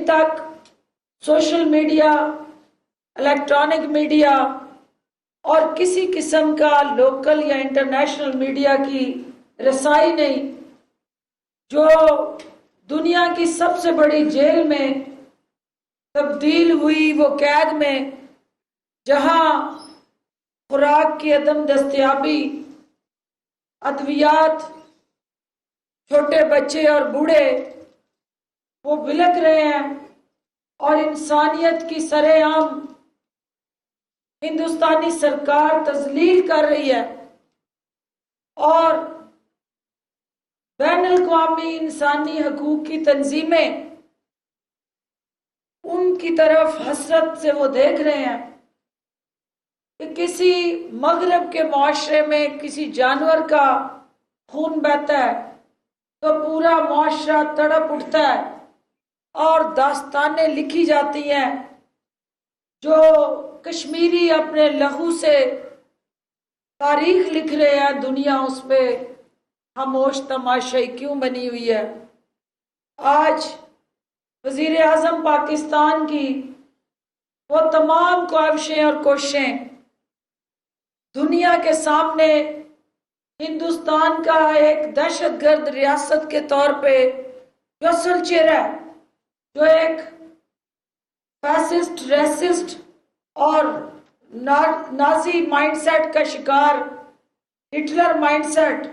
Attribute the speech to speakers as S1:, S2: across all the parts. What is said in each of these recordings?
S1: تک social media, electronic media اور کسی قسم کا لوکل یا انٹرنیشنل میڈیا کی رسائی نہیں، جو دنیا کی سب سے بڑی جیل میں تبدیل ہوئی، وہ قید میں، جہاں خوراک کی عدم دستیابی، ادویات، چھوٹے بچے اور بوڑھے وہ بلک رہے ہیں، اور انسانیت کی سرے عام ہندوستانی سرکار تذلیل کر رہی ہے، اور بین الاقوامی انسانی حقوق کی تنظیمیں ان کی طرف حسرت سے وہ دیکھ رہے ہیں کہ کسی مغرب کے معاشرے میں کسی جانور کا خون بہتا ہے تو پورا معاشرہ تڑپ اٹھتا ہے اور داستانیں لکھی جاتی ہیں، جو کشمیری اپنے لہو سے تاریخ لکھ رہے ہیں، دنیا اس پہ خاموش تماشائی کیوں بنی ہوئی ہے۔ آج وزیر اعظم پاکستان کی وہ تمام کاوشیں اور کوششیں دنیا کے سامنے ہندوستان کا ایک دہشت گرد ریاست کے طور پہ جو اصل چہرہ ہے، جو ایک فیسسٹ، ریسسٹ اور نازی مائنڈ سیٹ کا شکار، ہٹلر مائنڈ سیٹ،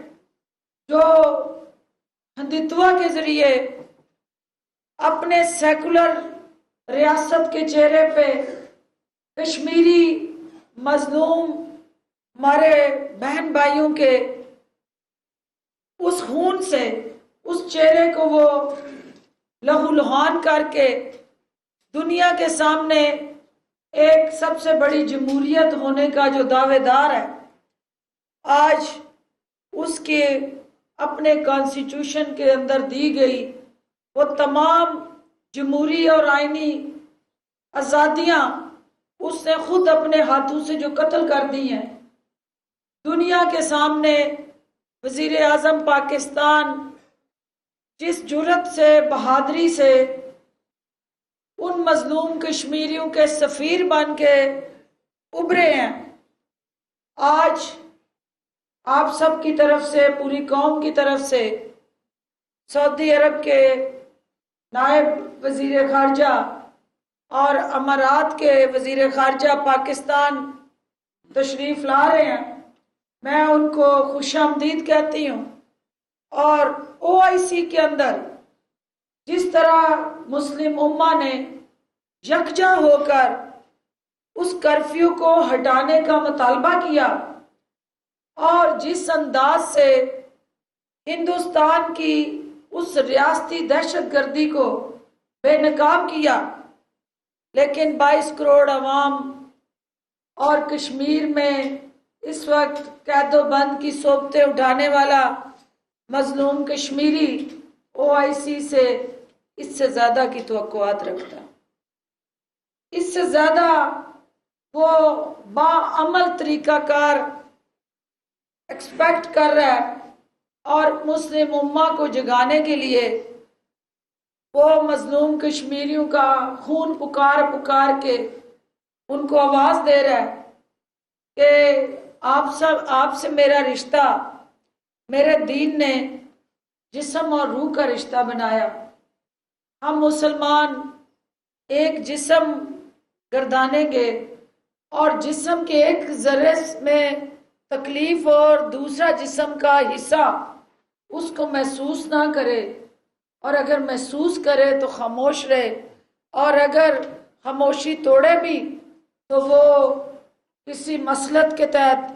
S1: جو ہندتوا کے ذریعے اپنے سیکولر ریاست کے چہرے پہ کشمیری مظلوم ہمارے بہن بھائیوں کے اس خون سے اس چہرے کو وہ لہو لہان کر کے دنیا کے سامنے ایک سب سے بڑی جمہوریت ہونے کا جو دعوے دار ہے، آج اس کے اپنے کانسٹیٹیوشن کے اندر دی گئی وہ تمام جمہوری اور آئینی آزادیاں اس نے خود اپنے ہاتھوں سے جو قتل کر دی ہیں، دنیا کے سامنے وزیر اعظم پاکستان جس جرأت سے، بہادری سے ان مظلوم کشمیریوں کے سفیر بن کے ابھرے ہیں، آج آپ سب کی طرف سے، پوری قوم کی طرف سے، سعودی عرب کے نائب وزیر خارجہ اور امارات کے وزیر خارجہ پاکستان تشریف لا رہے ہیں، میں ان کو خوش آمدید کہتی ہوں۔ اور OIC کے اندر جس طرح مسلم امہ نے یکجا ہو کر اس کرفیو کو ہٹانے کا مطالبہ کیا، اور جس انداز سے ہندوستان کی اس ریاستی دہشت گردی کو بے نقاب کیا، لیکن 22 کروڑ عوام اور کشمیر میں اس وقت قید و بند کی صوبتیں اٹھانے والا مظلوم کشمیری OIC سے اس سے زیادہ کی توقعات رکھتا، اس سے زیادہ وہ باعمل طریقہ کار ایکسپیکٹ کر رہا ہے، اور مسلم امہ کو جگانے کے لیے وہ مظلوم کشمیریوں کا خون پکار پکار کے ان کو آواز دے رہا ہے کہ آپ سے میرا رشتہ، میرے دین نے جسم اور روح کا رشتہ بنایا، ہم مسلمان ایک جسم گردانیں گے، اور جسم کے ایک ذرے میں تکلیف اور دوسرا جسم کا حصہ اس کو محسوس نہ کرے، اور اگر محسوس کرے تو خاموش رہے، اور اگر خاموشی توڑے بھی تو وہ کسی مسلط کے تحت۔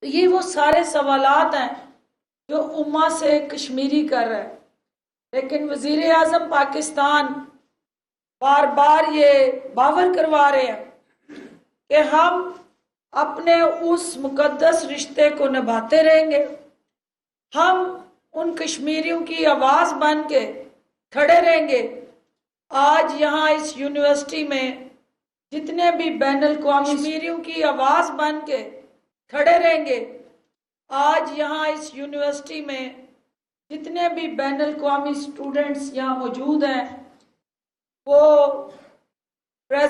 S1: یہ وہ سارے سوالات ہیں جو امہ سے کشمیری کر رہا ہے، لیکن وزیر اعظم پاکستان بار بار یہ باور کروا رہے ہیں کہ ہم اپنے اس مقدس رشتے کو نبھاتے رہیں گے، ہم ان کشمیریوں کی آواز بن کے کھڑے رہیں گے۔ آج یہاں اس یونیورسٹی میں جتنے بھی بین الاقوامی کشمیریوں کی آواز بن کے کھڑے رہیں گے، آج یہاں اس یونیورسٹی میں جتنے بھی بین الاقوامی اسٹوڈنٹس یہاں موجود ہیں،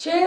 S1: 6